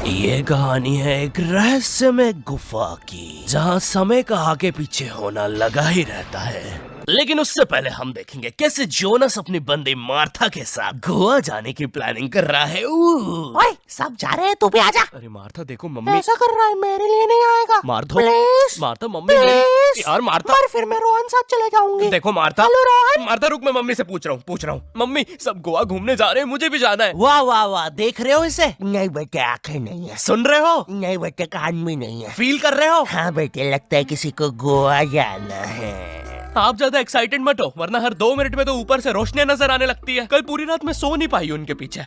ये कहानी है एक रहस्यमय गुफा की, जहाँ समय का आगे पीछे होना लगा ही रहता है। लेकिन उससे पहले हम देखेंगे कैसे जोनस अपनी बंदी मार्था के साथ गोवा जाने की प्लानिंग कर रहा है। ओए, सब जा रहे हैं, तू भी आजा। अरे मार्था देखो, मम्मी ऐसा कर रहा है, मेरे लिए नहीं आएगा। Martha please Martha, mummy please. यार मार्था, पर फिर मैं रोहन साथ चले जाऊंगी। देखो मार्था, हेलो रोहन। मार्था रुक, मैं मम्मी से पूछ रहा हूँ। मम्मी सब गोवा घूमने जा रहे हैं, मुझे भी जाना है। वाह वाह वाह, देख रहे हो इसे? नहीं बेटे, आंखें नहीं है। सुन रहे हो? नहीं बेटे, कान भी नहीं है। फील कर रहे हो? हाँ बेटे, लगता है किसी को गोवा जाना है। आप ज्यादा एक्साइटेड मत हो, वरना हर 2 मिनट में तो ऊपर से रोशनी नजर आने लगती है। कल पूरी रात मैं सो नहीं पाई उनके पीछे।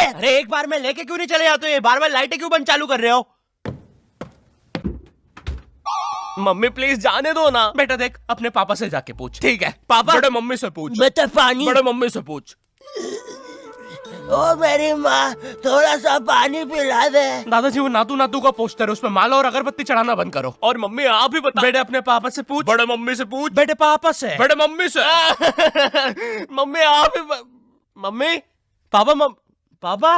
अरे एक बार में लेके क्यों नहीं चले जाते हो? बार बार लाइटें क्यों बंद चालू कर रहे हो? मम्मी प्लीज जाने दो ना। बेटा देख, अपने पापा से जाके पूछ। ठीक है पापा। बड़े मम्मी से पूछ। बेटा पानी। बड़े मम्मी से पूछ। ओ मेरी माँ, थोड़ा सा पानी पिला दे। दादाजी वो नातू नातू का पोस्टर है, उसमें माला और अगरबत्ती चढ़ाना बंद करो। और मम्मी आप ही बता। बेटे अपने पापा से पूछ। बड़े मम्मी से पूछ। बेटे पापा से। बड़े मम्मी से। मम्मी आप ही मम्मी पापा पापा।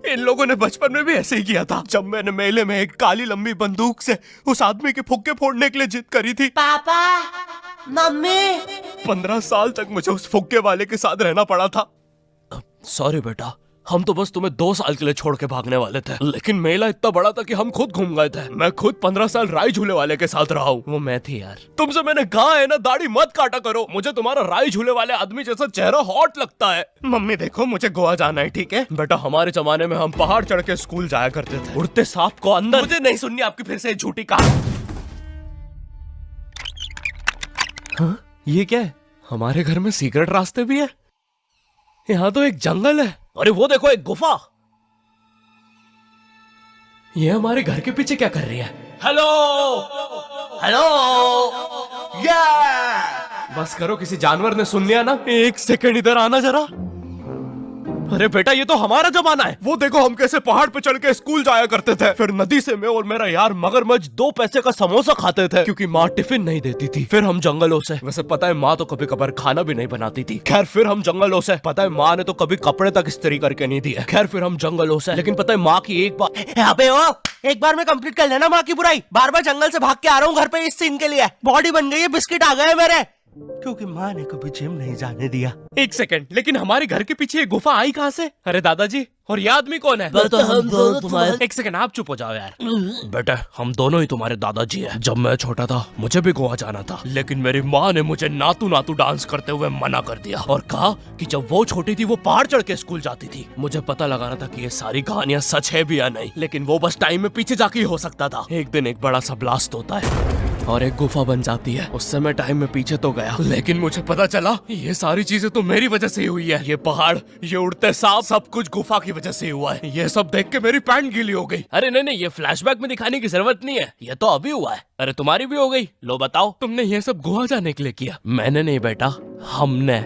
इन लोगों ने बचपन में भी ऐसे ही किया था, जब मैंने मेले में एक काली लंबी बंदूक से उस आदमी के फुक्के फोड़ने के लिए जिद करी थी। पापा, मम्मी। 15 साल तक मुझे उस फुक्के वाले के साथ रहना पड़ा था। सॉरी बेटा, हम तो बस तुम्हें 2 साल के लिए छोड़ के भागने वाले थे, लेकिन मेला इतना बड़ा था कि हम खुद घूम गए थे। मैं खुद 15 साल राई झूले वाले के साथ रहा हूँ। वो मैं थी यार। तुमसे मैंने कहा है ना, दाढ़ी मत काटा करो। मुझे तुम्हारा राई झूले वाले आदमी जैसा चेहरा हॉट लगता है। मम्मी देखो, मुझे गोवा जाना है, ठीक है बेटा। हमारे जमाने में हम पहाड़ चढ़ के स्कूल जाया करते थे, उड़ते सांप को अंदर। मुझे नहीं सुननी आपकी फिर से झूठी कहानी। हाँ, ये क्या है? हमारे घर में सीक्रेट रास्ते भी है। यहाँ तो एक जंगल है। अरे वो देखो, एक गुफा। ये हमारे घर के पीछे क्या कर रही है? Hello hello. बस करो, किसी जानवर ने सुन लिया ना। 1 सेकंड इधर आना जरा। अरे बेटा, ये तो हमारा जमाना है। वो देखो, हम कैसे पहाड़ पे चढ़ के स्कूल जाया करते थे। फिर नदी से मैं और मेरा यार मगरमच्छ 2 पैसे का समोसा खाते थे, क्योंकि माँ टिफिन नहीं देती थी। फिर हम जंगलों से, वैसे पता है माँ तो कभी कभार खाना भी नहीं बनाती थी। खैर फिर हम जंगलों से, पता है माँ ने तो कभी कपड़े तक इस्त्री करके नहीं दिए। खैर फिर हम जंगलों से, लेकिन पता है माँ की एक बार। अबे ओ, एक बार में कंप्लीट कर लेना माँ की बुराई। बार बार जंगल से भाग के आ रहा हूँ घर पे इस सीन के लिए। बॉडी बन गई है, बिस्किट आ गए मेरे, क्योंकि माँ ने कभी जिम नहीं जाने दिया। 1 सेकंड, लेकिन हमारे घर के पीछे ये गुफा आई कहाँ से? अरे दादाजी, और ये आदमी कौन है? तो हम दोनों तुम्हारे। 1 सेकंड, आप चुप हो जाओ यार। बेटा, हम दोनों ही तुम्हारे दादाजी हैं। जब मैं छोटा था मुझे भी गोवा जाना था, लेकिन मेरी माँ ने मुझे नातू नातू डांस करते हुए मना कर दिया और कहा कि जब वो छोटी थी वो पहाड़ चढ़ के स्कूल जाती थी। मुझे पता लगाना था कि ये सारी कहानियां सच है भी या नहीं, लेकिन वो बस टाइम में पीछे जाके ही हो सकता था। एक दिन एक बड़ा सा ब्लास्ट होता है और एक गुफा बन जाती है। उस समय टाइम में पीछे तो गया, लेकिन मुझे पता चला ये सारी चीजें तो मेरी वजह से ही हुई है। ये पहाड़, ये उड़ते सांप, सब कुछ गुफा की वजह से ही हुआ है। ये सब देख के मेरी पैंट गीली हो गई। अरे नहीं, ये फ्लैशबैक में दिखाने की जरूरत नहीं है, ये तो अभी हुआ है। अरे तुम्हारी भी हो गई। लो बताओ, तुमने ये सब गोवा जाने के लिए किया? मैंने नहीं बेटा, हमने।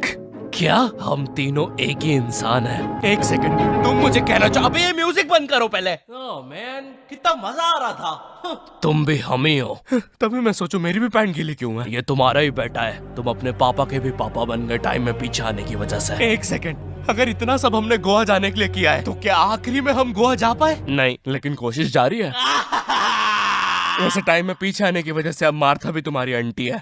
क्या? हम तीनों एक ही इंसान हैं। 1 सेकंड, तुम मुझे कहना चाहो? अबे ये म्यूजिक बंद करो पहले। ओह मैन, कितना मजा आ रहा था। तुम भी हम ही हो। तभी मैं सोचूं मेरी भी पैंट गीली क्यों है। ये तुम्हारा ही बेटा है, तुम अपने पापा के भी पापा बन गए टाइम में पीछे आने की वजह से। 1 सेकंड, अगर इतना सब हमने गोवा जाने के लिए किया है, तो क्या आखिरी में हम गोवा जा पाए? नहीं, लेकिन कोशिश जारी है। वैसे टाइम में पीछे आने की वजह से अब मार्था भी तुम्हारी आंटी है।